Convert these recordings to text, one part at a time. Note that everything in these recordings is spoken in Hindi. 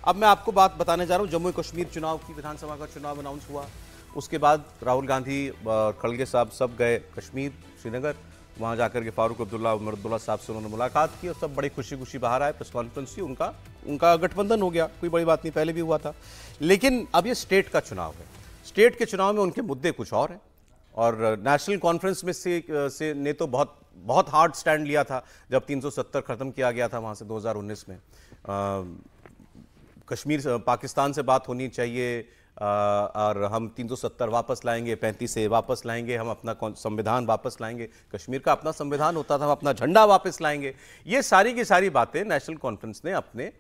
अब मैं आपको बात बताने जा रहा हूँ जम्मू कश्मीर चुनाव की, विधानसभा का चुनाव अनाउंस हुआ, उसके बाद राहुल गांधी खड़गे साहब सब गए कश्मीर, श्रीनगर, वहाँ जाकर के फारूक अब्दुल्ला, उमर अब्दुल्ला साहब से उन्होंने मुलाकात की और सब बड़ी खुशी खुशी बाहर आए, प्रेस कॉन्फ्रेंस की, उनका गठबंधन हो गया, कोई बड़ी बात नहीं, पहले भी हुआ था। लेकिन अब ये स्टेट का चुनाव है, स्टेट के चुनाव में उनके मुद्दे कुछ और हैं और नेशनल कॉन्फ्रेंस में से ने तो बहुत हार्ड स्टैंड लिया था जब 370 खत्म किया गया था वहाँ से 2019 में। कश्मीर पाकिस्तान से बात होनी चाहिए और हम 370 वापस लाएंगे, 35 से वापस लाएंगे, हम अपना संविधान वापस लाएंगे, कश्मीर का अपना संविधान होता था, हम अपना झंडा वापस लाएंगे। ये सारी की सारी बातें नेशनल कॉन्फ्रेंस ने अपने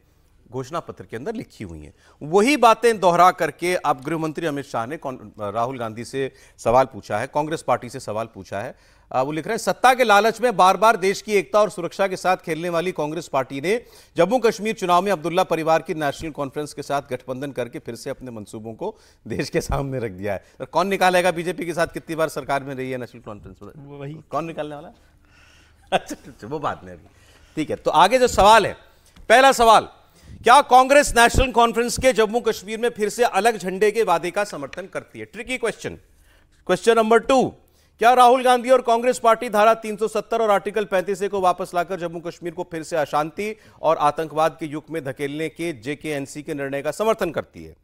घोषणा पत्र के अंदर लिखी हुई हैं। वही बातें दोहरा करके अब गृह मंत्री अमित शाह ने राहुल गांधी से सवाल पूछा है, कांग्रेस पार्टी से सवाल पूछा है। वो लिख रहे हैं, सत्ता के लालच में बार बार देश की एकता और सुरक्षा के साथ खेलने वाली कांग्रेस पार्टी ने जम्मू कश्मीर चुनाव में अब्दुल्ला परिवार की नेशनल कॉन्फ्रेंस के साथ गठबंधन करके फिर से अपने मंसूबों को देश के सामने रख दिया है। तो कौन निकालेगा बीजेपी के साथ कितनी बार सरकार में रही है नेशनल कॉन्फ्रेंस में, वही कौन निकालने वाला? अच्छा, वो बात नहीं अभी, ठीक है। तो आगे जो सवाल है, पहला सवाल, क्या कांग्रेस नेशनल कॉन्फ्रेंस के जम्मू कश्मीर में फिर से अलग झंडे के वादे का समर्थन करती है? Tricky question. क्वेश्चन नंबर 2, क्या राहुल गांधी और कांग्रेस पार्टी धारा 370 और आर्टिकल 35A को वापस लाकर जम्मू कश्मीर को फिर से अशांति और आतंकवाद के युग में धकेलने के JKNC के निर्णय का समर्थन करती है?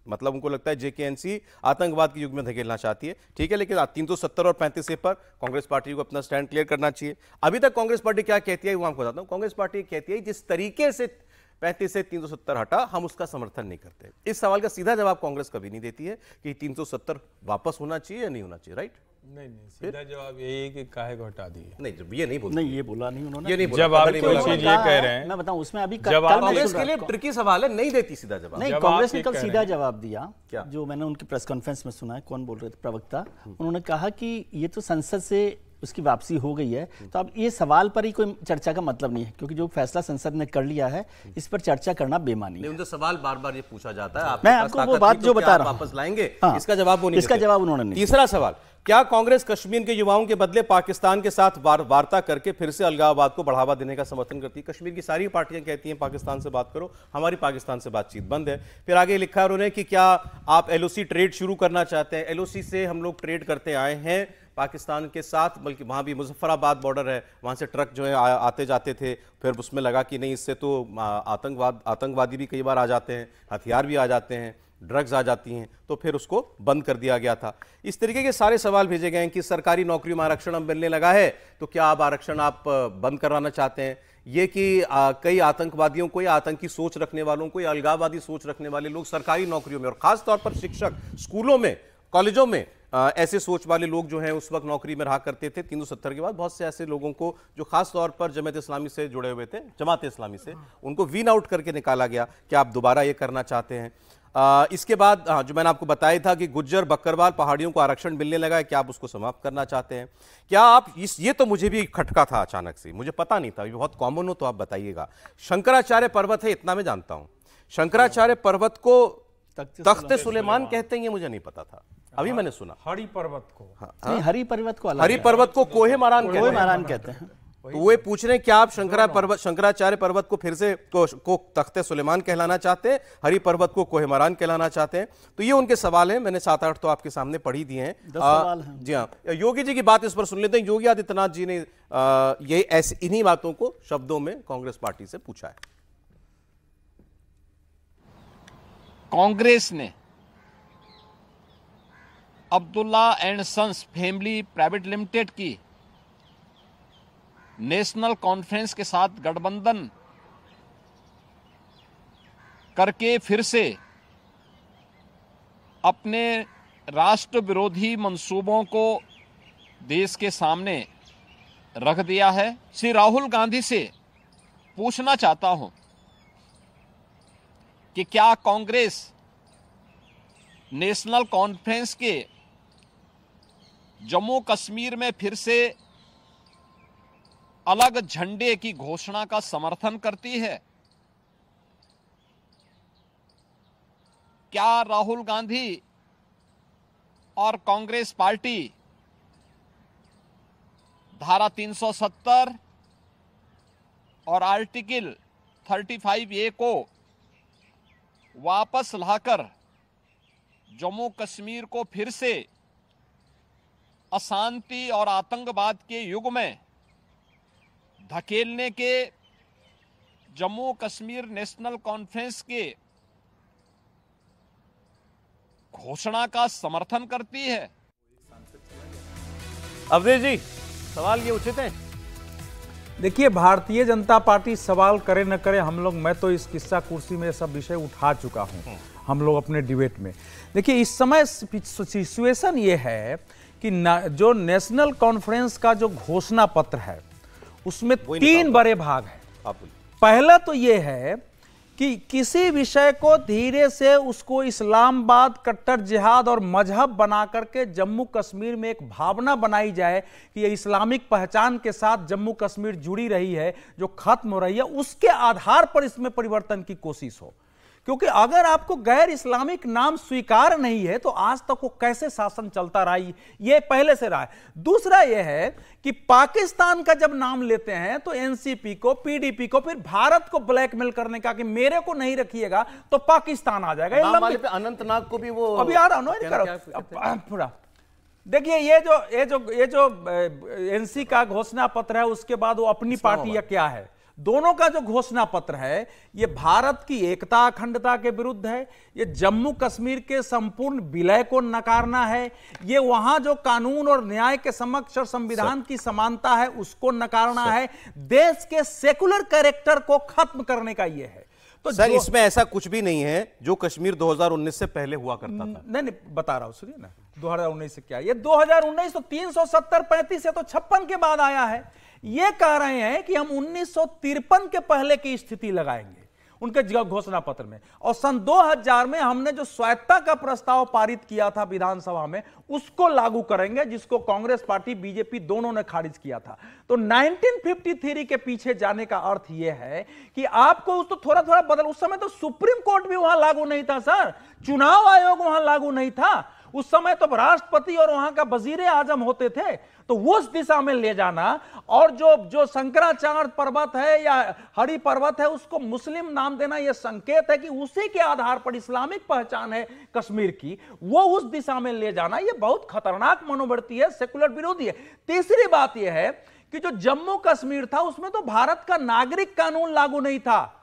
मतलब उनको लगता है JKNC आतंकवाद के युग में धकेलना चाहती है, ठीक है। लेकिन 370 और 35A पर कांग्रेस पार्टी को अपना स्टैंड क्लियर करना चाहिए। अभी तक कांग्रेस पार्टी क्या कहती है वो आपको बताता हूं। कांग्रेस पार्टी कहती है जिस तरीके से 35 से 370 हटा, हम उसका समर्थन नहीं करते। इस सवाल का सीधा जवाब कांग्रेस कभी नहीं देती है कि 370 वापस होना चाहिए या नहीं होना चाहिए, राइट? नहीं, सीधा जवाब यही है कि काहे को हटा दिए। नहीं, जब ये नहीं बोला, नहीं ये बोला नहीं उन्होंने, ये नहीं बोला। जब आप कोई चीज ये कह रहे हैं, मैं बताऊं उसमें अभी कांग्रेस के लिए ट्रिकी सवाल है, नहीं देती सीधा जवाब। नहीं, कांग्रेस ने कल सीधा जवाब दिया। क्या? जो मैंने उनकी प्रेस कॉन्फ्रेंस में सुना है, कौन बोल रहे थे, प्रवक्ता, उन्होंने कहा कि ये तो संसद से उसकी वापसी हो गई है, तो अब ये सवाल पर ही कोई चर्चा का मतलब नहीं है, क्योंकि जो फैसला संसद ने कर लिया है इस पर चर्चा करना बेमानी है। उनसे सवाल बार बार ये पूछा जाता है, मैं आपको वो बात जो बता रहा हूं, वापस लाएंगे, हाँ, इसका जवाब वो नहीं इसका जवाब उन्होंने नहीं। तीसरा सवाल, क्या कांग्रेस कश्मीर के युवाओं के बदले पाकिस्तान के साथ वार्ता करके फिर से अलगाववाद को बढ़ावा देने का समर्थन करती है? कश्मीर की सारी पार्टियां कहती हैं पाकिस्तान से बात करो, हमारी पाकिस्तान से बातचीत बंद है। फिर आगे लिखा है उन्होंने कि क्या आप LOC ट्रेड शुरू करना चाहते हैं? LOC से हम लोग ट्रेड करते आए हैं पाकिस्तान के साथ, बल्कि वहाँ भी मुजफ्फराबाद बॉर्डर है, वहाँ से ट्रक जो है आते जाते थे, फिर उसमें लगा कि नहीं, इससे तो आतंकवादी भी कई बार आ जाते हैं, हथियार भी आ जाते हैं, ड्रग्स आ जाती हैं, तो फिर उसको बंद कर दिया गया था। इस तरीके के सारे सवाल भेजे गए हैं कि सरकारी नौकरियों में आरक्षण अब मिलने लगा है, तो क्या आप आरक्षण बंद करवाना चाहते हैं? ये कि कई आतंकवादियों को या आतंकी सोच रखने वालों को या अलगाववादी सोच रखने वाले लोग सरकारी नौकरियों में, और खासतौर पर शिक्षक, स्कूलों में, कॉलेजों में ऐसे सोच वाले लोग जो हैं उस वक्त नौकरी में रहा करते थे। 370 के बाद बहुत से ऐसे लोगों को जो खास तौर पर जमात इस्लामी से जुड़े हुए थे, जमात इस्लामी से, उनको वीन आउट करके निकाला गया। क्या आप दोबारा ये करना चाहते हैं? इसके बाद जो मैंने आपको बताया था कि गुज्जर बकरवाल पहाड़ियों को आरक्षण मिलने लगा है, क्या आप उसको समाप्त करना चाहते हैं? क्या आप ये तो मुझे भी खटका था अचानक से, मुझे पता नहीं था, ये बहुत कॉमन हो तो आप बताइएगा। शंकराचार्य पर्वत है, इतना मैं जानता हूं, शंकराचार्य पर्वत को तख्त सुलेमान कहते हैं, ये मुझे नहीं पता था, अभी मैंने सुना। हरी पर्वत को, नहीं, हरी पर्वत को अलग, हरी पर्वत को कोहे मारान कहते हैं। तो वे पूछ रहे हैं क्या आप शंकराचार्य पर्वत को फिर से को तख्ते सुलेमान कहलाना चाहते हैं, हरी पर्वत को कोहेमरान कहलाना चाहते हैं? तो ये उनके सवाल हैं, मैंने 7-8 तो आपके सामने पढ़ी दिए हैं। 10 सवाल हैं। जी हाँ, योगी जी की बात इस पर सुन लेते हैं। योगी आदित्यनाथ जी ने ये ऐसे इन्हीं बातों को शब्दों में कांग्रेस पार्टी से पूछा है। कांग्रेस ने Abdullah and sons family private limited की नेशनल कॉन्फ्रेंस के साथ गठबंधन करके फिर से अपने राष्ट्र विरोधी मंसूबों को देश के सामने रख दिया है। श्री राहुल गांधी से पूछना चाहता हूं कि क्या कांग्रेस नेशनल कॉन्फ्रेंस के जम्मू कश्मीर में फिर से अलग झंडे की घोषणा का समर्थन करती है? क्या राहुल गांधी और कांग्रेस पार्टी धारा 370 और आर्टिकल 35A को वापस लाकर जम्मू कश्मीर को फिर से अशांति और आतंकवाद के युग में धकेलने के जम्मू कश्मीर नेशनल कॉन्फ्रेंस के घोषणा का समर्थन करती है। अवधेश जी, सवाल ये उचित है? देखिए, भारतीय जनता पार्टी सवाल करे न करे, हम लोग, मैं तो इस किस्सा कुर्सी में सब विषय उठा चुका हूं हम लोग अपने डिबेट में। देखिए, इस समय सिचुएशन ये है कि जो नेशनल कॉन्फ्रेंस का जो घोषणा पत्र है उसमें 3 बड़े भाग हैं। पहला तो ये है कि किसी विषय को धीरे से उसको इस्लामाबाद, कट्टर जिहाद और मजहब बना करके जम्मू कश्मीर में एक भावना बनाई जाए कि ये इस्लामिक पहचान के साथ जम्मू कश्मीर जुड़ी रही है, जो खत्म हो रही है, उसके आधार पर इसमें परिवर्तन की कोशिश हो। क्योंकि अगर आपको गैर इस्लामिक नाम स्वीकार नहीं है तो आज तक वो कैसे शासन चलता रहा, ये पहले से रहा है। दूसरा ये है कि पाकिस्तान का जब नाम लेते हैं तो एनसीपी को, पीडीपी को, फिर भारत को ब्लैकमेल करने का कि मेरे को नहीं रखिएगा तो पाकिस्तान आ जाएगा। अनंतनाग को भी वो अभी आ रहा हूं पूरा। देखिए, ये जो एनसी का घोषणा पत्र है, उसके बाद वो अपनी पार्टी या क्या है, दोनों का जो घोषणा पत्र है ये भारत की एकता अखंडता के विरुद्ध है, ये जम्मू कश्मीर के संपूर्ण विलय को नकारना है, ये वहां जो कानून और न्याय के समक्ष और संविधान की समानता है उसको नकारना है, देश के सेकुलर कैरेक्टर को खत्म करने का ये है। तो सर, इसमें ऐसा कुछ भी नहीं है जो कश्मीर 2019 से पहले हुआ करता था। नहीं, बता रहा हूं, सुनिए ना, 2019 से क्या, ये 2019 तो 370-35 से तो 56 के बाद आया है। ये कह रहे हैं कि हम 1953 के पहले की स्थिति लगाएंगे उनके घोषणा पत्र में, और सन 2000 में हमने जो स्वायत्तता का प्रस्ताव पारित किया था विधानसभा में उसको लागू करेंगे, जिसको कांग्रेस पार्टी, बीजेपी दोनों ने खारिज किया था। तो 1953 के पीछे जाने का अर्थ यह है कि आपको उस तो थोड़ा थोड़ा बदल, उस समय तो सुप्रीम कोर्ट भी वहां लागू नहीं था सर, चुनाव आयोग वहां लागू नहीं था, उस समय तो राष्ट्रपति और वहां का वजीरे आजम होते थे। तो उस दिशा में ले जाना, और जो शंकराचार्य पर्वत है या हरि पर्वत है उसको मुस्लिम नाम देना, यह संकेत है कि उसी के आधार पर इस्लामिक पहचान है कश्मीर की, वो उस दिशा में ले जाना यह बहुत खतरनाक मनोवृत्ति है, सेकुलर विरोधी है। तीसरी बात यह है कि जो जम्मू कश्मीर था उसमें तो भारत का नागरिक कानून लागू नहीं था।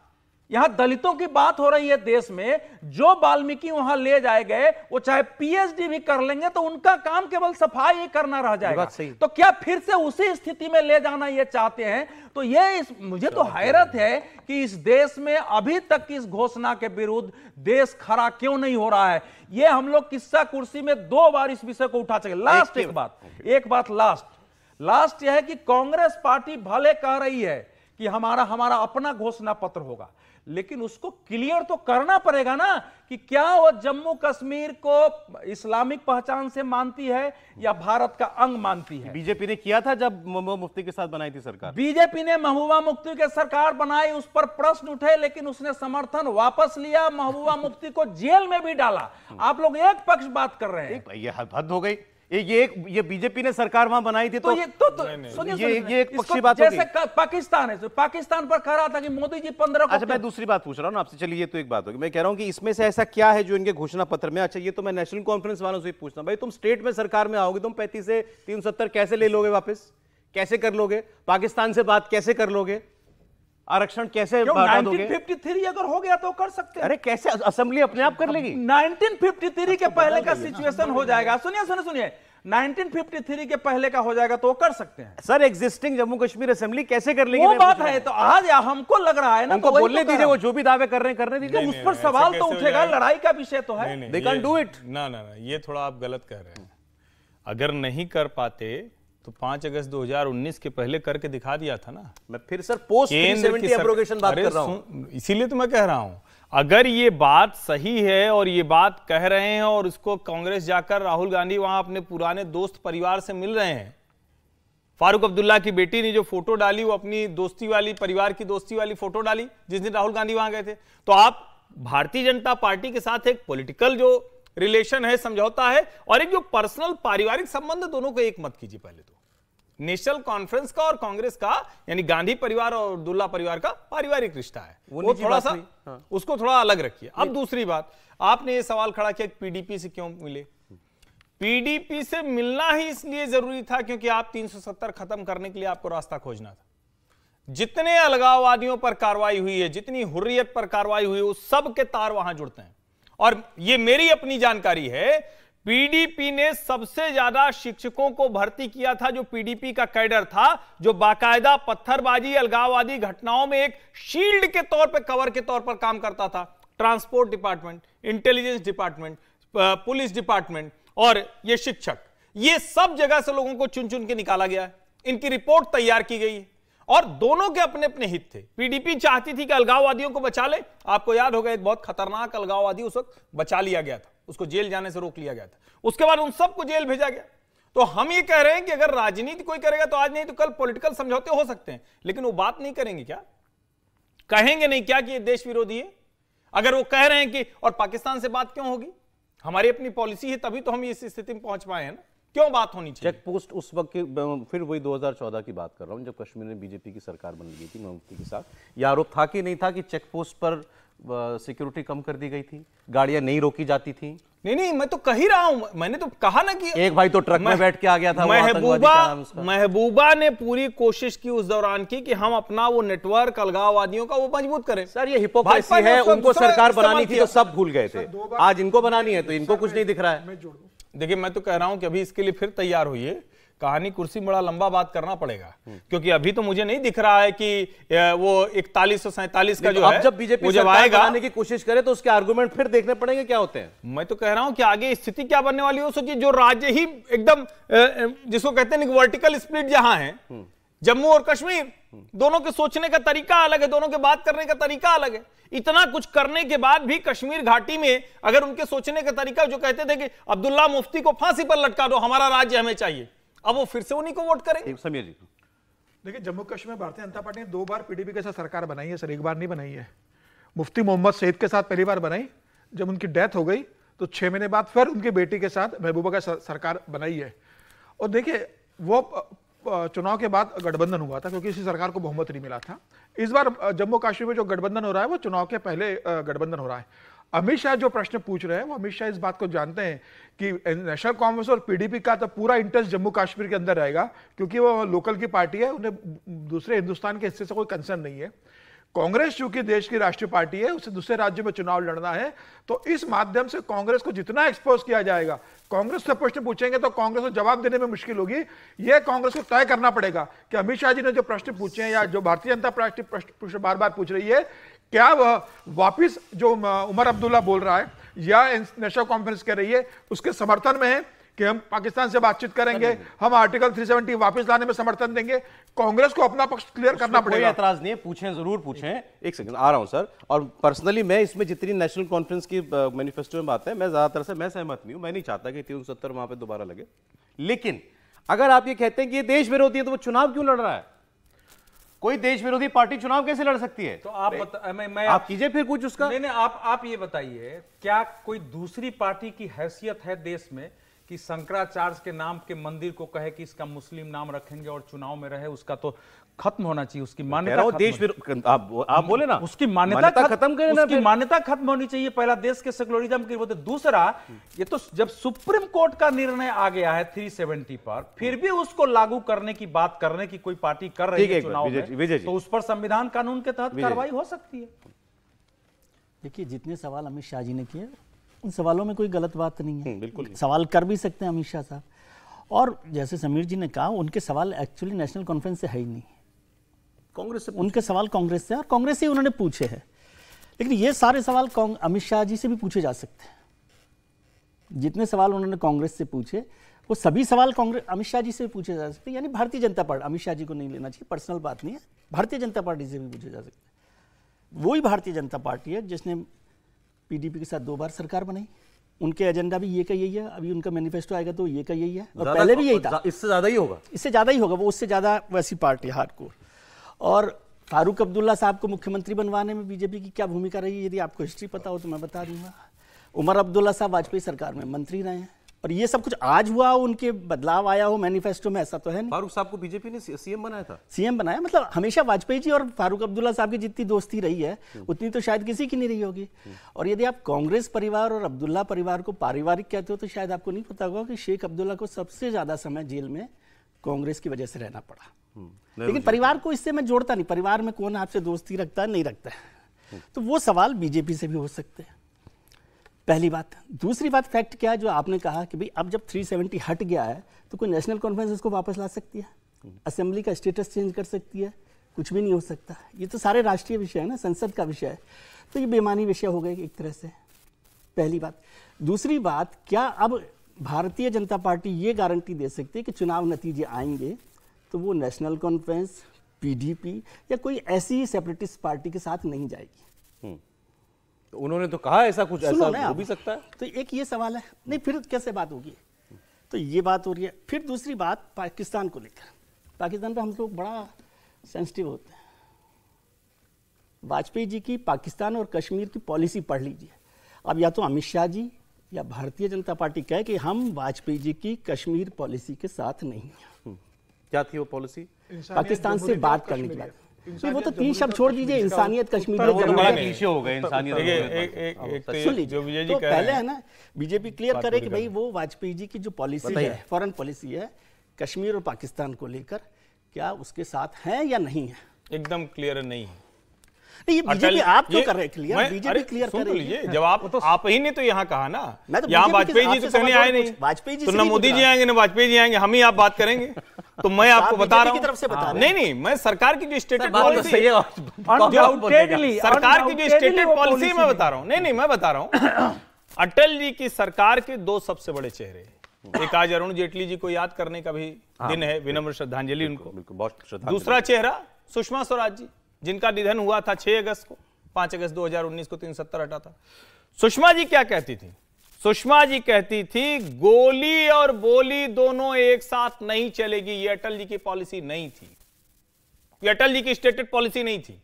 यहां दलितों की बात हो रही है देश में, जो वाल्मीकि वहां ले जाए गए वो चाहे पीएचडी भी कर लेंगे तो उनका काम केवल सफाई ही करना रह जाएगा। तो क्या फिर से उसी स्थिति में ले जाना ये चाहते हैं? तो ये मुझे तो हैरत है कि इस देश में अभी तक इस घोषणा के विरुद्ध देश खड़ा क्यों नहीं हो रहा है। ये हम लोग किस्सा कुर्सी में 2 बार इस विषय को उठा चुके। लास्ट एक बात लास्ट यह है कि कांग्रेस पार्टी भले कह रही है कि हमारा अपना घोषणा पत्र होगा, लेकिन उसको क्लियर तो करना पड़ेगा ना कि क्या वो जम्मू कश्मीर को इस्लामिक पहचान से मानती है या भारत का अंग मानती है। बीजेपी ने किया था जब महबूबा मुफ्ती के साथ बनाई थी सरकार। बीजेपी ने महबूबा मुफ्ती के सरकार बनाई, उस पर प्रश्न उठे, लेकिन उसने समर्थन वापस लिया, महबूबा मुफ्ती को जेल में भी डाला। आप लोग एक पक्ष बात कर रहे हैं, ये हद हो गई। ये बीजेपी ने सरकार वहां बनाई थी, तो ये एक पक्षी बात होगी। जैसे पाकिस्तान है, पाकिस्तान पर कह रहा था कि मोदी जी 15 को। अच्छा, मैं दूसरी बात पूछ रहा हूं ना आपसे, चलिए ये तो एक बात होगी। मैं कह रहा हूं कि इसमें से ऐसा क्या है जो इनके घोषणा पत्र में, अच्छा ये तो मैं नेशनल कॉन्फ्रेंस वालों से पूछता हूं, भाई तुम स्टेट में सरकार में आओगे, तुम 35 से 370 कैसे ले लोगे वापस, कैसे कर लोगे? पाकिस्तान से बात कैसे कर लोगे? आरक्षण कैसे बढ़ा दोगे? 1953 अगर हो गया तो कर सकते हैं। अरे कैसे? असेंबली अपने आप कर लेगी। 1953 के पहले का सिचुएशन हो जाएगा। सुनिए 1953 के पहले का हो जाएगा तो वो कर सकते हैं। Sir, existing Jammu Kashmir assembly कैसे कर लेंगे? वो बात है, तो आज हमको लग रहा है ना, उनको बोलने दीजिए, वो जो भी दावे कर रहे हैं करने दीजिए। उस पर सवाल तो उठेगा, लड़ाई का विषय तो है। They can do it. ना, ये थोड़ा आप गलत कह रहे हैं। अगर नहीं कर पाते तो 5 अगस्त 2019 के पहले करके दिखा दिया था ना। मैं फिर सर पोस्ट 370 एब्रोगेशन बात कर रहा हूं, इसीलिए तो मैं कह रहा हूं, अगर ये बात सही है और ये बात कह रहे हैं और उसको कांग्रेस जाकर राहुल गांधी वहां अपने पुराने दोस्त परिवार से मिल रहे हैं, फारूक अब्दुल्ला की बेटी ने जो फोटो डाली वो अपनी दोस्ती वाली, परिवार की दोस्ती वाली फोटो डाली जिस दिन राहुल गांधी वहां गए थे, तो आप भारतीय जनता पार्टी के साथ एक पॉलिटिकल जो रिलेशन है, समझौता है, और एक जो पर्सनल पारिवारिक संबंध, दोनों को एक मत कीजिए। पहले तो नेशनल कॉन्फ्रेंस का और कांग्रेस का, यानी गांधी परिवार और अब्दुल्ला परिवार का पारिवारिक रिश्ता है, वो थोड़ा सा उसको थोड़ा अलग रखिए। अब दूसरी बात, आपने ये सवाल खड़ा किया पीडीपी से क्यों मिले। पीडीपी से मिलना ही इसलिए जरूरी था क्योंकि आप 370 खत्म करने के लिए आपको रास्ता खोजना था। जितने अलगाववादियों पर कार्रवाई हुई है, जितनी हुर्रियत पर कार्रवाई हुई है, उस सब के तार वहां जुड़ते हैं। और ये मेरी अपनी जानकारी है, पीडीपी ने सबसे ज्यादा शिक्षकों को भर्ती किया था जो पीडीपी का कैडर था, जो बाकायदा पत्थरबाजी अलगाववादी घटनाओं में एक शील्ड के तौर पर, कवर के तौर पर काम करता था। Transport department, intelligence department, police department और ये शिक्षक, ये सब जगह से लोगों को चुन चुन के निकाला गया है। इनकी रिपोर्ट तैयार की गई है और दोनों के अपने अपने हित थे। पीडीपी चाहती थी कि अलगाववादियों को बचा ले। आपको याद होगा एक बहुत खतरनाक अलगाववादी उस वक्त बचा लिया गया था, उसको जेल जाने से रोक लिया गया था, उसके बाद उन सबको जेल भेजा गया। तो हम ये कह रहे हैं कि अगर राजनीति कोई करेगा तो आज नहीं तो कल पॉलिटिकल समझौते हो सकते हैं, लेकिन वो बात नहीं करेंगे क्या, कहेंगे नहीं क्या कि ये देश विरोधी है। अगर वो कह रहे हैं कि और पाकिस्तान से बात क्यों होगी, हमारी अपनी पॉलिसी है, तभी तो हम इस स्थिति में पहुंच पाए हैं ना, क्यों बात होनी चाहिए। चेक पोस्ट उस वक्त के, फिर वही 2014 की बात कर रहा हूं जब कश्मीर में बीजेपी की सरकार बन गई थी मुफ्ती के साथ, यह आरोप था कि नहीं था कि चेक पोस्ट पर सिक्योरिटी कम कर दी गई थी, गाड़ियां नहीं रोकी जाती थी। नहीं, मैं तो कह ही रहा हूं, मैंने तो कहा ना कि एक भाई तो ट्रक में बैठ के आ गया था। महबूबा ने पूरी कोशिश की उस दौरान की कि हम अपना वो नेटवर्क अलगाववादियों का वो मजबूत करें। सर ये हिपोक्रेसी है, उनको सरकार बनानी थी तो सब भूल गए थे, आज इनको बनानी है तो इनको कुछ नहीं दिख रहा है। देखिए मैं तो कह रहा हूं कि अभी इसके लिए फिर तैयार होइए, कहानी कुर्सी बड़ा लंबा बात करना पड़ेगा, क्योंकि अभी तो मुझे नहीं दिख रहा है कि वो 4147 का जो है, जब बीजेपी जब आएगा बनाने की कोशिश करे तो उसके आर्गुमेंट फिर देखने पड़ेंगे क्या होते हैं। मैं तो कह रहा हूं कि आगे स्थिति क्या बनने वाली हो। सोचिए जो राज्य ही एकदम जिसको कहते हैं वर्टिकल स्प्लिट जहां है, जम्मू और कश्मीर, दोनों के सोचने का तरीका अलग है, दोनों के बात करने का तरीका अलग है। इतना कुछ करने के बाद भी कश्मीर घाटी में अगर उनके सोचने का तरीका, जो कहते थे कि अब्दुल्ला मुफ्ती को फांसी पर लटका दो, हमारा राज्य हमें चाहिए, अब वो फिर से उन्हीं को वोट करेंगे। समीर जी देखिए, जम्मू कश्मीर भारतीय जनता पार्टी ने 2 बार पीडीपी के साथ सरकार बनाई है सर, एक बार नहीं बनाई है। मुफ्ती मोहम्मद सईद के साथ पहली बार बनाई, जब उनकी डेथ हो गई तो 6 महीने बाद फिर उनकी बेटी के साथ महबूबा का सरकार बनाई है। और देखिए वो चुनाव के बाद गठबंधन हुआ था क्योंकि इसी सरकार को बहुमत नहीं मिला था। इस बार जम्मू कश्मीर में जो गठबंधन हो रहा है वो चुनाव के पहले गठबंधन हो रहा है। अमित शाह जो प्रश्न पूछ रहे हैं वो अमित शाह इस बात को जानते हैं कि नेशनल कांग्रेस और पीडीपी का तो पूरा इंटरेस्ट जम्मू कश्मीर के अंदर रहेगा, क्योंकि वो लोकल की पार्टी है, उन्हें दूसरे हिंदुस्तान के हिस्से से कोई कंसर्न नहीं है। कांग्रेस चूंकि देश की राष्ट्रीय पार्टी है, उसे दूसरे राज्यों में चुनाव लड़ना है, तो इस माध्यम से कांग्रेस को जितना एक्सपोज किया जाएगा, कांग्रेस से प्रश्न पूछेंगे तो कांग्रेस को जवाब देने में मुश्किल होगी। यह कांग्रेस को तय करना पड़ेगा कि अमित शाह जी ने जो प्रश्न पूछे हैं या जो भारतीय जनता पार्टी प्रश्न बार बार पूछ रही है, क्या वह वापिस जो उमर अब्दुल्ला बोल रहा है या नेशनल कॉन्फ्रेंस कह रही है उसके समर्थन में है कि हम पाकिस्तान से बातचीत करेंगे, हम आर्टिकल 370 वापस लाने में समर्थन देंगे। कांग्रेस को अपना पक्ष क्लियर करना पड़ेगा। कोई एतराज नहीं है, पूछें, जरूर पूछें। एक सेकंड आ रहा हूं सर। और पर्सनली मैं इसमें जितनी नेशनल कॉन्फ्रेंस की मैनिफेस्टो में बात है, मैं ज्यादातर से मैं सहमत नहीं हूं। मैं नहीं चाहता कि 370 वहां पे दोबारा लगे, लेकिन अगर आप ये कहते हैं कि ये देश विरोधी है तो वो चुनाव क्यों लड़ रहा है? कोई देश विरोधी पार्टी चुनाव कैसे लड़ सकती है? तो आप आप कीजिए फिर कुछ उसका। नहीं, आप ये बताइए, क्या कोई दूसरी पार्टी की हैसियत है देश में कि शंकराचार्य के नाम के मंदिर को कहे कि इसका मुस्लिम नाम रखेंगे और चुनाव में रहे? उसका तो खत्म होना चाहिए, उसकी मान्यता देश आप बोले ना, उसकी मान्यता खत्म करें, उसकी मान्यता खत्म होनी चाहिए। पहला देश के सेकुलरिज्म की। दूसरा, ये तो जब सुप्रीम कोर्ट का निर्णय आ गया है 370 पर, फिर भी उसको लागू करने की बात करने की कोई पार्टी कर रही है चुनाव में, तो उस पर संविधान कानून के तहत कार्रवाई हो सकती है। देखिए, जितने सवाल अमित शाह जी ने किए उन सवालों में कोई गलत बात नहीं है, बिल्कुल सवाल कर भी सकते हैं अमित शाह साहब। और जैसे समीर जी ने कहा, उनके सवाल एक्चुअली नेशनल कॉन्फ्रेंस से है ही नहीं, कांग्रेस से उनके सवाल कांग्रेस से और कांग्रेस से उन्होंने पूछे हैं। लेकिन ये सारे सवाल अमित शाह जी से भी पूछे जा सकते हैं। जितने सवाल उन्होंने कांग्रेस से पूछे वो सभी सवाल कांग्रेस अमित शाह जी से भी पूछे जा सकते हैं। यानी भारतीय जनता पार्टी, अमित शाह जी को नहीं लेना चाहिए, पर्सनल बात नहीं है, भारतीय जनता पार्टी से भी पूछे जा सकते हैं। वही भारतीय जनता पार्टी है जिसने पीडीपी के साथ 2 बार सरकार बनाई, उनके एजेंडा भी ये का यही है। अभी उनका मैनिफेस्टो आएगा तो ये का यही है, और पहले भी यही था। इससे ज्यादा ही होगा, इससे ज्यादा ही होगा, वो उससे ज्यादा वैसी पार्टी हार्डकोर। और फारूक अब्दुल्ला साहब को मुख्यमंत्री बनवाने में बीजेपी की क्या भूमिका रही है, यदि आपको हिस्ट्री पता हो तो मैं बता दूंगा। उमर अब्दुल्ला साहब वाजपेयी सरकार में मंत्री रहे हैं, और ये सब कुछ आज हुआ हो, उनके बदलाव आया हो मैनिफेस्टो में, ऐसा तो है नहीं। फारूक साहब को बीजेपी ने सीएम बनाया था। सीएम बनाया मतलब हमेशा वाजपेयी जी और फारूक अब्दुल्ला साहब की जितनी दोस्ती रही है उतनी तो शायद किसी की नहीं रही होगी। और यदि आप कांग्रेस परिवार और अब्दुल्ला परिवार को पारिवारिक कहते हो तो शायद आपको नहीं पता होगा कि शेख अब्दुल्ला को सबसे ज्यादा समय जेल में कांग्रेस की वजह से रहना पड़ा। लेकिन परिवार को इससे मैं जोड़ता नहीं, परिवार में कौन आपसे दोस्ती रखता है नहीं रखता है, तो वो सवाल बीजेपी से भी हो सकते हैं, पहली बात। दूसरी बात फैक्ट क्या है जो आपने कहा कि भाई अब जब 370 हट गया है तो कोई नेशनल कॉन्फ्रेंस इसको वापस ला सकती है, असेंबली का स्टेटस चेंज कर सकती है, कुछ भी नहीं हो सकता। ये तो सारे राष्ट्रीय विषय है ना, संसद का विषय है, तो ये बेमानी विषय हो गए एक तरह से, पहली बात। दूसरी बात, क्या अब भारतीय जनता पार्टी ये गारंटी दे सकती है कि चुनाव नतीजे आएंगे तो वो नेशनल कॉन्फ्रेंस, पीडीपी या कोई ऐसी सेपरेटिस्ट पार्टी के साथ नहीं जाएगी? तो उन्होंने तो कहा ऐसा कुछ, ऐसा हो भी सकता है। तो एक ये सवाल है, नहीं फिर कैसे बात होगी? तो ये बात हो रही है। फिर दूसरी बात पाकिस्तान को लेकर, पाकिस्तान पे हम लोग बड़ा सेंसिटिव होते हैं। वाजपेयी जी की पाकिस्तान और कश्मीर की पॉलिसी पढ़ लीजिए। अब या तो अमित शाह जी या भारतीय जनता पार्टी कहे कि हम वाजपेयी जी की कश्मीर पॉलिसी के साथ नहीं हैं। क्या थी वो पॉलिसी? पाकिस्तान से बात करने की बात। वो तो 3 शब्द छोड़ दीजिए, इंसानियत, कश्मीर हो गए इंसानियत। सुन लीजिए, तो पहले है ना बीजेपी क्लियर करे कि भाई वो वाजपेयी जी की जो पॉलिसी है, फॉरेन पॉलिसी है कश्मीर और पाकिस्तान को लेकर, क्या उसके साथ है या नहीं है? एकदम क्लियर नहीं है। ये बीजेपी आप क्यों कर रहे हैं क्लियर? बीजेपी क्लियर कर रही है। जब आप ही ने तो यहाँ कहा ना, मैं तो यहाँ वाजपेयी जी तो कहने आए नहीं, वाजपेयी जी तो ना मोदी जी आएंगे ना वाजपेयी जी आएंगे, हम ही आप बात करेंगे। तो मैं आपको बता रहा हूँ, नहीं मैं सरकार की जो स्टेटेड पॉलिसी, सरकार की जो स्टेटेड पॉलिसी मैं बता रहा हूँ, नहीं मैं बता रहा हूँ, अटल जी की सरकार के 2 सबसे बड़े चेहरे, एक आज अरुण जेटली जी को याद करने का भी दिन है, विनम्र श्रद्धांजलि उनको। दूसरा चेहरा सुषमा स्वराज जी, जिनका निधन हुआ था 6 अगस्त को, 5 अगस्त 2019 को 370 हटा था। सुषमा जी क्या कहती थी? सुषमा जी कहती थी गोली और बोली दोनों एक साथ नहीं चलेगी। ये अटल जी की पॉलिसी नहीं थी, ये अटल जी की स्टेटेड पॉलिसी नहीं थी।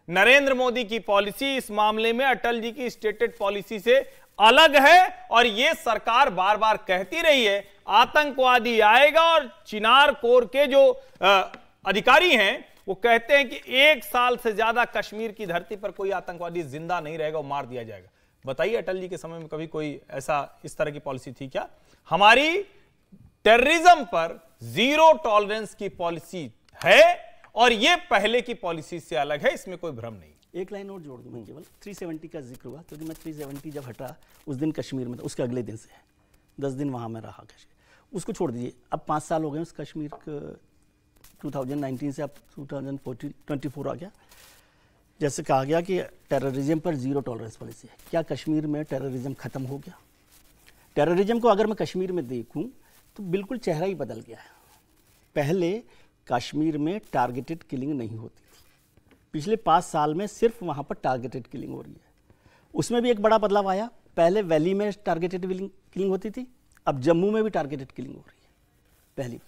नरेंद्र मोदी की पॉलिसी इस मामले में अटल जी की स्टेटेड पॉलिसी से अलग है, और यह सरकार बार बार कहती रही है आतंकवादी आएगा, और चिनार कोर के जो अधिकारी हैं वो कहते हैं कि 1 साल से ज्यादा कश्मीर की धरती पर कोई आतंकवादी जिंदा नहीं रहेगा, वो मार दिया जाएगा। बताइए अटल जी के समय में कभी कोई ऐसा इस तरह की पॉलिसी थी क्या? हमारी टेररिज्म पर 0 टॉलरेंस की पॉलिसी है, और ये पहले की पॉलिसी से अलग है, इसमें कोई भ्रम नहीं। एक लाइन और जोड़ दूं मैं, केवल 370 का जिक्र हुआ क्योंकि मैं 370 जब हटा उस दिन कश्मीर में था, उसके अगले दिन से 10 दिन वहां में रहा कश्मीर, उसको छोड़ दीजिए। अब 5 साल हो गए उस कश्मीर का, 2019 से अब 2024 आ गया। जैसे कहा गया कि टेररिज्म पर 0 टॉलरेंस पॉलिसी है, क्या कश्मीर में टेररिज्म खत्म हो गया? टेररिज्म को अगर मैं कश्मीर में देखूं तो बिल्कुल चेहरा ही बदल गया है। पहले कश्मीर में टारगेटेड किलिंग नहीं होती थी, पिछले 5 साल में सिर्फ वहां पर टारगेटेड किलिंग हो रही है। उसमें भी एक बड़ा बदलाव आया, पहले वैली में टारगेटेड किलिंग होती थी, अब जम्मू में भी टारगेटेड किलिंग हो रही है। पहली बात,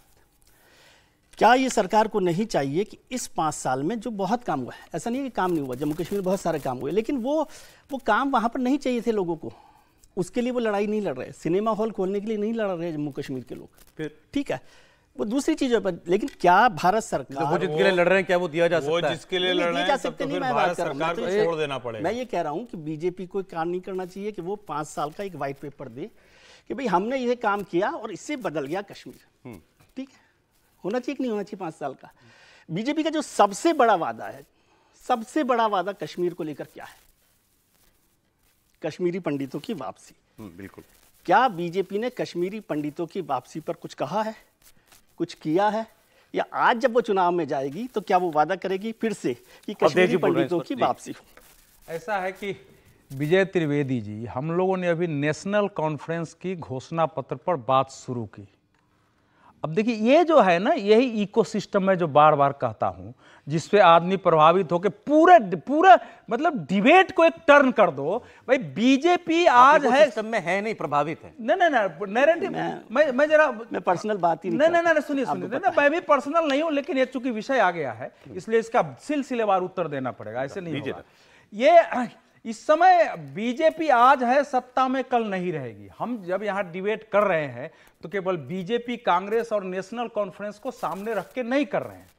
क्या ये सरकार को नहीं चाहिए कि इस 5 साल में जो बहुत काम हुआ है, ऐसा नहीं है कि काम नहीं हुआ, जम्मू कश्मीर में बहुत सारे काम हुए, लेकिन वो काम वहां पर नहीं चाहिए थे लोगों को, उसके लिए वो लड़ाई नहीं लड़ रहे। सिनेमा हॉल खोलने के लिए नहीं लड़ रहे जम्मू कश्मीर के लोग, फिर ठीक है वो दूसरी चीजों पर, लेकिन क्या भारत सरकार वो जिसके लिए लड़ रहे हैं क्या वो दिया जा सकता है? वो जिसके लिए लड़ रहे हैं तब तो फिर भारत सरकार को छोड़ देना पड़ेगा। मैं ये कह रहा हूं कि बीजेपी को काम नहीं करना चाहिए कि वो 5 साल का एक व्हाइट पेपर दे कि भाई हमने ये काम किया और इससे बदल गया कश्मीर, ठीक है? होना चाहिए कि नहीं होना चाहिए 5 साल का? बीजेपी का जो सबसे बड़ा वादा है, सबसे बड़ा वादा कश्मीर को लेकर क्या है? कश्मीरी पंडितों की वापसी। बिल्कुल। क्या बीजेपी ने कश्मीरी पंडितों की वापसी पर कुछ कहा है, कुछ किया है? या आज जब वो चुनाव में जाएगी तो क्या वो वादा करेगी फिर से कि कश्मीरी पंडितों की वापसी हो? ऐसा है कि विजय त्रिवेदी जी, हम लोगों ने अभी नेशनल कॉन्फ्रेंस की घोषणा पत्र पर बात शुरू की। अब देखिए ये जो है ना, यही इकोसिस्टम है जो बार बार कहता हूं, जिसपे आदमी प्रभावित होकर पूरा मतलब डिबेट को एक टर्न कर दो। भाई बीजेपी आज है सिस्टम में है नहीं, प्रभावित है। नहीं नैरेटिव, मैं जरा मैं पर्सनल बात ही नहीं सुनिए मैं भी पर्सनल नहीं हूं, लेकिन ये चूंकि विषय आ गया है इसलिए इसका सिलसिलेवार उत्तर देना पड़ेगा, ऐसे नहीं होगा। इस समय बीजेपी आज है सत्ता में, कल नहीं रहेगी। हम जब यहां डिबेट कर रहे हैं तो केवल बीजेपी, कांग्रेस और नेशनल कॉन्फ्रेंस को सामने रख के नहीं कर रहे हैं।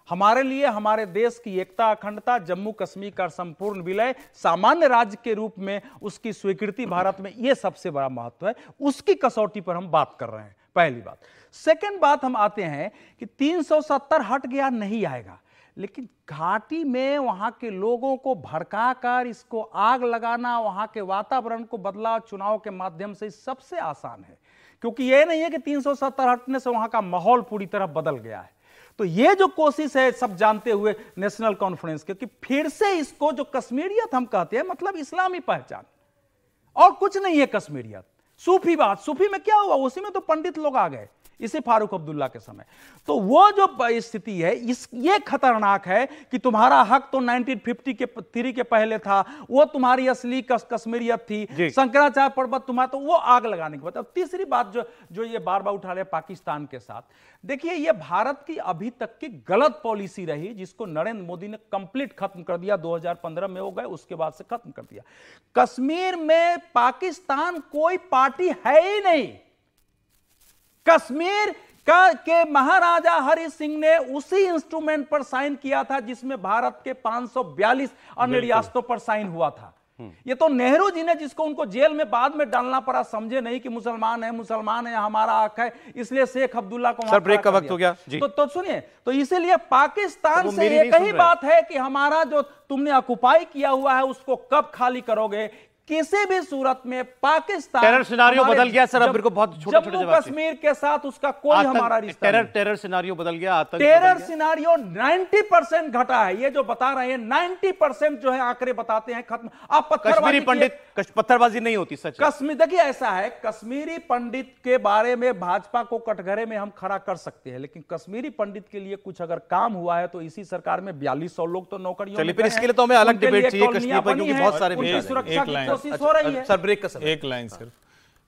हमारे लिए हमारे देश की एकता, अखंडता, जम्मू कश्मीर का संपूर्ण विलय, सामान्य राज्य के रूप में उसकी स्वीकृति भारत में, यह सबसे बड़ा महत्व है। उसकी कसौटी पर हम बात कर रहे हैं, पहली बात। सेकंड बात, हम आते हैं कि 370 हट गया, नहीं आएगा, लेकिन घाटी में वहां के लोगों को भड़काकर इसको आग लगाना, वहां के वातावरण को बदला चुनाव के माध्यम से सबसे आसान है, क्योंकि यह नहीं है कि 370 हटने से वहां का माहौल पूरी तरह बदल गया है। तो ये जो कोशिश है, सब जानते हुए नेशनल कॉन्फ्रेंस के, कि फिर से इसको जो कश्मीरियत हम कहते हैं, मतलब इस्लामी पहचान और कुछ नहीं है कश्मीरियत। सूफी बात, सूफी में क्या हुआ, उसी में तो पंडित लोग आ गए इसी फारूक अब्दुल्ला के समय। तो वो जो स्थिति है, ये खतरनाक है कि तुम्हारा हक तो 1953 के पहले था, वो तुम्हारी असली कश्मीरियत थी, शंकराचार्य पर्वत तुम्हारा, तो वो आग लगाने के बाद। अब तीसरी बात जो ये बार बार उठा रहे पाकिस्तान के साथ, देखिए ये भारत की अभी तक की गलत पॉलिसी रही, जिसको नरेंद्र मोदी ने कंप्लीट खत्म कर दिया। 2015 में हो गए, उसके बाद से खत्म कर दिया। कश्मीर में पाकिस्तान कोई पार्टी है ही नहीं। कश्मीर के महाराजा हरि सिंह ने उसी इंस्ट्रूमेंट पर साइन किया था जिसमें भारत के 542 अन्य रियासतों पर साइन हुआ था। ये तो नेहरू जी ने, जिसको उनको जेल में बाद में डालना पड़ा, समझे नहीं कि मुसलमान है, हमारा हक है, इसलिए शेख अब्दुल्ला को। सर ब्रेक का वक्त हो गया जी। तो सुनिए, तो इसीलिए पाकिस्तान से एक ही बात है कि हमारा जो तुमने ऑक्युपाई किया हुआ है उसको कब खाली करोगे। किसी भी सूरत में पाकिस्तान, टेरर सिनारियो बदल गया सर, अब मेरे को बहुत छोटे छोटे जम्मू कश्मीर के साथ उसका कोई हमारा रिश्ता नहीं। टेरर सिनारियो बदल गया, टेरर सिनारियो 90% घटा है। ये जो बता रहे हैं 90% जो है आंकड़े बताते हैं खत्म। आप कश्मीरी पंडित, पत्थरबाजी नहीं होती सच। कश्मीर, देखिए ऐसा है, कश्मीरी पंडित के बारे में भाजपा को कटघरे में हम खड़ा कर सकते हैं, लेकिन कश्मीरी पंडित के लिए कुछ अगर काम हुआ है तो इसी सरकार में 4200 लोग तो नौकरियों में। चलिए, इसके लिए तो हमें अलग डिबेट चाहिए कश्मीर पर, क्योंकि बहुत सारे सुरक्षा की कोशिश हो रही है। सर ब्रेक का समय। एक लाइन सिर्फ,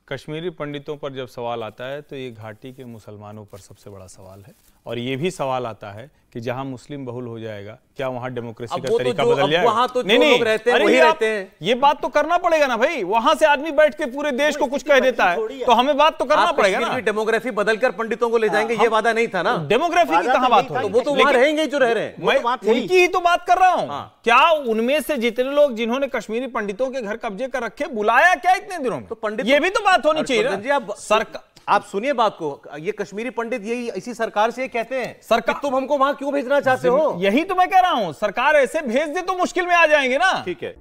कश्मीरी पंडितों पर जब सवाल आता है तो ये घाटी के मुसलमानों पर सबसे बड़ा सवाल है। और ये भी सवाल आता है कि जहां मुस्लिम बहुल हो जाएगा, क्या वहां डेमोक्रेसी का तरीका बदल जाएगा? वहां तो जो लोग रहते हैं वही रहते हैं। ये बात तो करना पड़ेगा ना भाई। वहां से आदमी बैठ के पूरे देश को कुछ कह देता है, तो हमें बात तो करना पड़ेगा ना। डेमोग्राफी बदलकर पंडितों को ले जाएंगे, ये वादा नहीं था ना। डेमोग्राफी की कहां बात हो? वो तो वहां रहेंगे जो रह रहे हैं। मैं उनकी ही तो बात कर रहा हूं। क्या उनमें से जितने लोग जिन्होंने कश्मीरी पंडितों के घर कब्जे कर रखे, बुलाया क्या इतने दिनों में? तो पंडित, ये भी तो बात होनी चाहिए। आप सुनिए बात को, ये कश्मीरी पंडित यही इसी सरकार से कहते हैं सरकार, तुम हमको वहां क्यों भेजना चाहते हो? यही तो मैं कह रहा हूं, सरकार ऐसे भेज दे तो मुश्किल में आ जाएंगे ना। ठीक है।